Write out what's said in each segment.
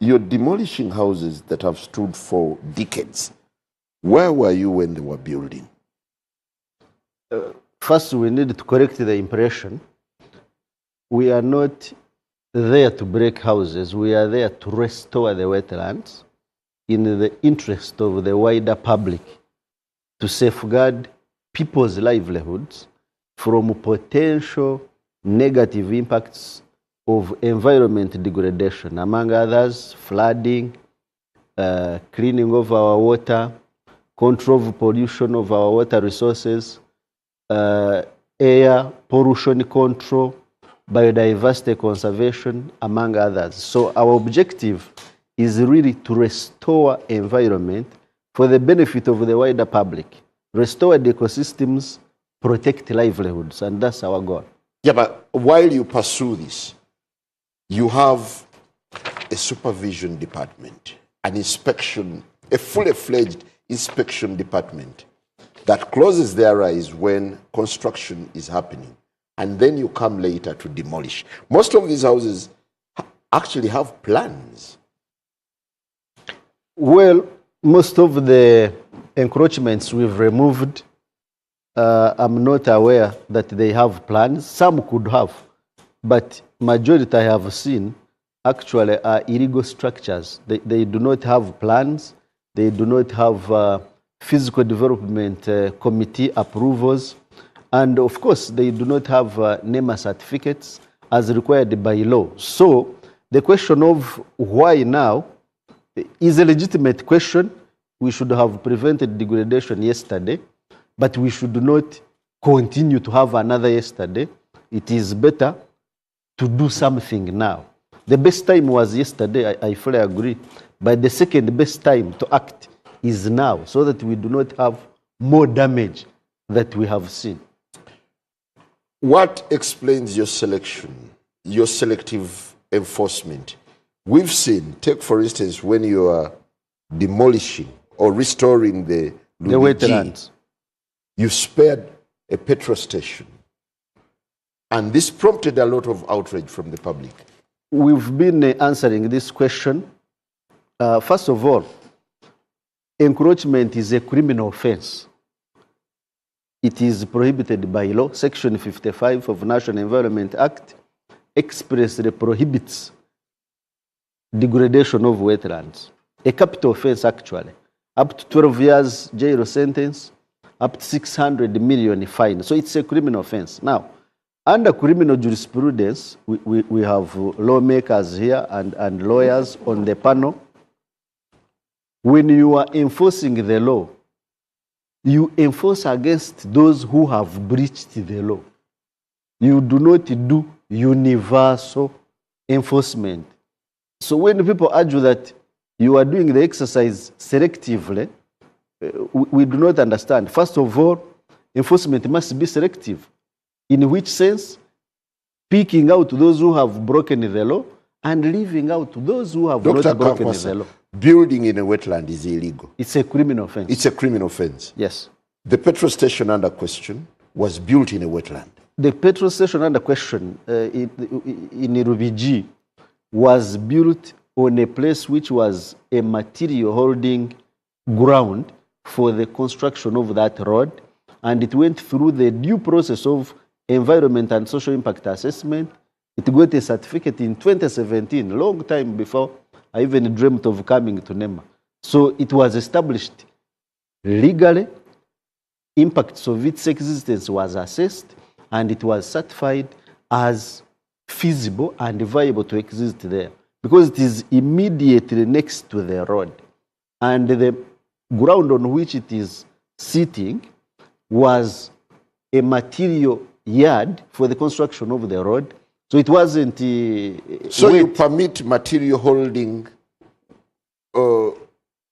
You're demolishing houses that have stood for decades. Where were you when they were building? First, we need to correct the impression. We are not there to break houses. We are there to restore the wetlands in the interest of the wider public, to safeguard people's livelihoods from potential negative impacts of environment degradation, among others, flooding, cleaning of our water, control of pollution of our water resources, air pollution control, biodiversity conservation, among others. So our objective is really to restore environment for the benefit of the wider public, restore the ecosystems, protect livelihoods, and that's our goal. Yeah, but while you pursue this, you have a supervision department, an inspection, a fully fledged inspection department that closes their eyes when construction is happening, and then you come later to demolish. Most of these houses actually have plans. Well, most of the encroachments we've removed, I'm not aware that they have plans. Some could have, but majority I have seen actually are illegal structures. They do not have plans. They do not have physical development committee approvals. And of course, they do not have NEMA certificates as required by law. So the question of why now is a legitimate question. We should have prevented degradation yesterday, but we should not continue to have another yesterday. It is better to do something now. The best time was yesterday, I fully agree, but the second best time to act is now, so that we do not have more damage that we have seen. What explains your selection, your selective enforcement? We've seen, take for instance, when you are demolishing or restoring the wetlands, you spared a petrol station. And this prompted a lot of outrage from the public. We've been answering this question. First of all, encroachment is a criminal offense. It is prohibited by law. Section 55 of National Environment Act expressly prohibits degradation of wetlands. A capital offense, actually. Up to 12 years jail sentence, up to 600 million fine. So it's a criminal offense. Now, under criminal jurisprudence, we have lawmakers here and lawyers on the panel. When you are enforcing the law, you enforce against those who have breached the law. You do not do universal enforcement. So when people argue that you are doing the exercise selectively, we do not understand. First of all, enforcement must be selective. In which sense? Picking out those who have broken the law and leaving out those who have not broken the law. Building in a wetland is illegal. It's a criminal offense. It's a criminal offense. Yes. The petrol station under question was built in a wetland. The petrol station under question in Rubiji was built on a place which was a material holding ground for the construction of that road, and it went through the due process of environment and social impact assessment. It got a certificate in 2017, long time before I even dreamt of coming to NEMA. So it was established legally, impacts of its existence was assessed, and it was certified as feasible and viable to exist there, because it is immediately next to the road. And the ground on which it is sitting was a material yard for the construction of the road. So it wasn't so you permit material holding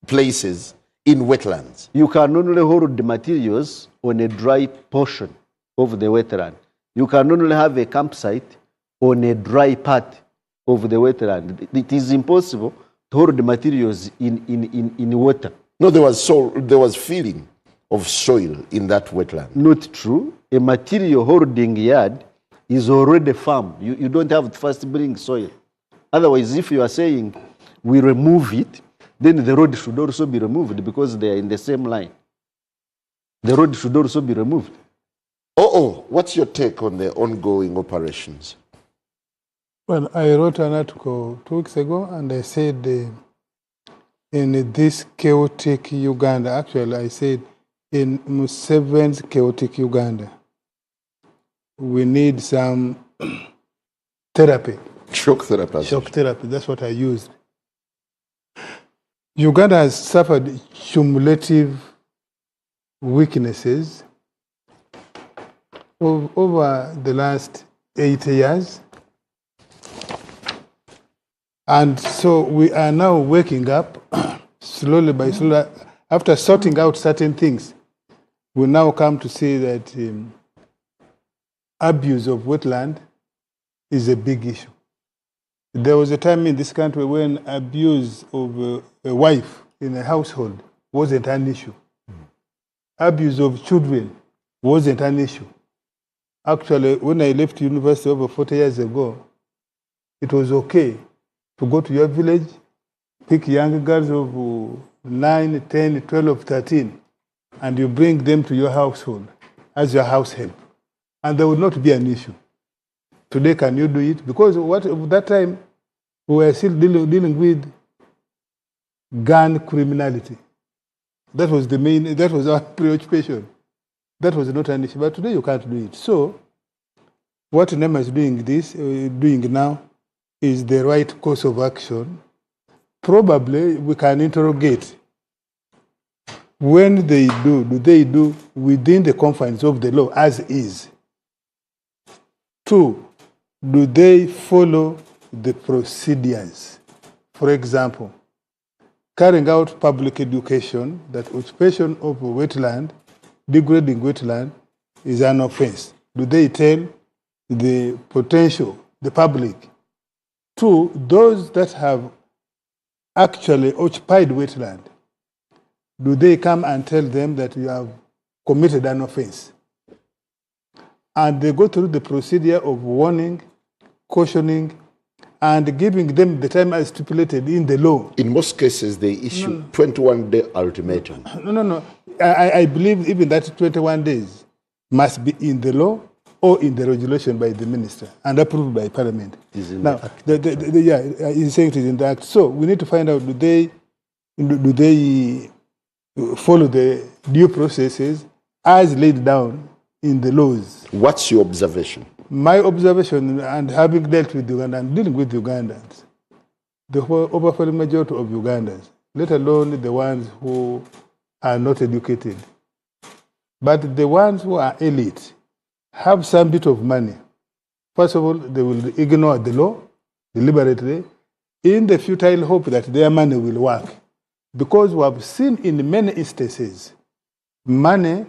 places in wetlands? You can only hold the materials on a dry portion of the wetland. You can only have a campsite on a dry part of the wetland. It is impossible to hold the materials in water. No, there was filling of soil in that wetland. Not true. A material holding yard is already firm. You don't have to first bring soil. Otherwise, if you are saying we remove it, then the road should also be removed because they are in the same line. The road should also be removed. What's your take on the ongoing operations? Well, I wrote an article 2 weeks ago, and I said in this chaotic Uganda, actually I said in Museveni's chaotic Uganda, we need some therapy. Shock therapy. Shock therapy, that's what I used. Uganda has suffered cumulative weaknesses over the last 8 years. And so we are now waking up slowly by slowly. After sorting out certain things, we now come to see that abuse of wetland is a big issue. There was a time in this country when abuse of a wife in a household wasn't an issue. Abuse of children wasn't an issue. Actually, when I left university over 40 years ago, it was okay to go to your village, pick young girls of 9, 10, 12, 13, and you bring them to your household as your house help. And there would not be an issue. Today, can you do it? Because at that time, we were still dealing with gun criminality. That was that was our preoccupation. That was not an issue. But today, you can't do it. So, what NEMA is doing now is the right course of action. Probably we can interrogate when they do they do within the confines of the law as is? 2, do they follow the procedures? For example, carrying out public education, that occupation of wetland, degrading wetland, is an offense. Do they tell the public? 2, those that have actually occupied wetland, do they come and tell them that you have committed an offense? And they go through the procedure of warning, cautioning, and giving them the time as stipulated in the law. In most cases, they issue 21-day ultimatum. No. I believe even that 21 days must be in the law or in the regulation by the minister and approved by parliament. Now, he's saying it is in the act. So we need to find out, do they follow the due processes as laid down in the laws? What's your observation? My observation, and having dealt with Uganda and dealing with Ugandans, the overwhelming majority of Ugandans, let alone the ones who are not educated, but the ones who are elite, have some bit of money. First of all, they will ignore the law deliberately in the futile hope that their money will work. Because we have seen in many instances, money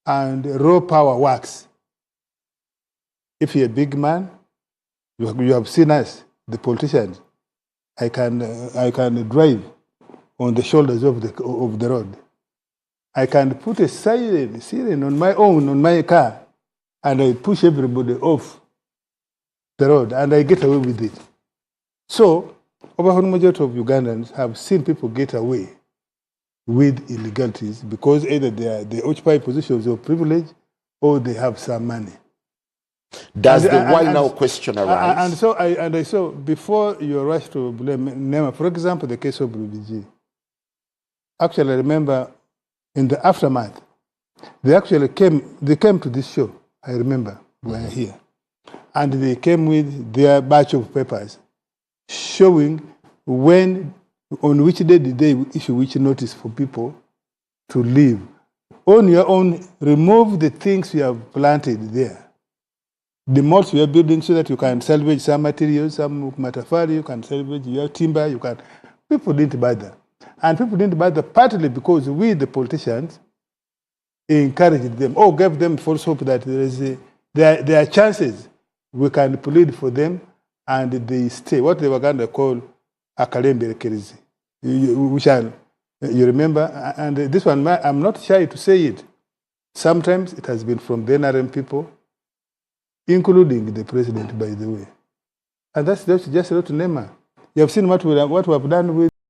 and raw power works. If you're a big man, you have seen us, the politicians. I can drive on the shoulders of the road. I can put a siren on my car, and I push everybody off the road, and I get away with it. So, overwhelming majority of Ugandans have seen people get away with illegalities because either they occupy positions of privilege or they have some money. Does the why now question arise? And so before you rush to blame NEMA, for example, the case of Rubiji, actually I remember in the aftermath, they came to this show, I remember, we were here, and they came with their batch of papers showing on which day did they issue which notice for people to leave. On your own, remove the things you have planted there. Demolish your building so that you can salvage some materials, some matafari, you can salvage your timber, People didn't bother. And people didn't bother partly because we, the politicians, encouraged them or gave them false hope that there are chances we can plead for them and they stay. What they were going to call akalembe rekerizi. You remember? And this one, I'm not shy to say it. Sometimes it has been from the NRM people, including the president, by the way. And that's just not NEMA. You have seen what we have done with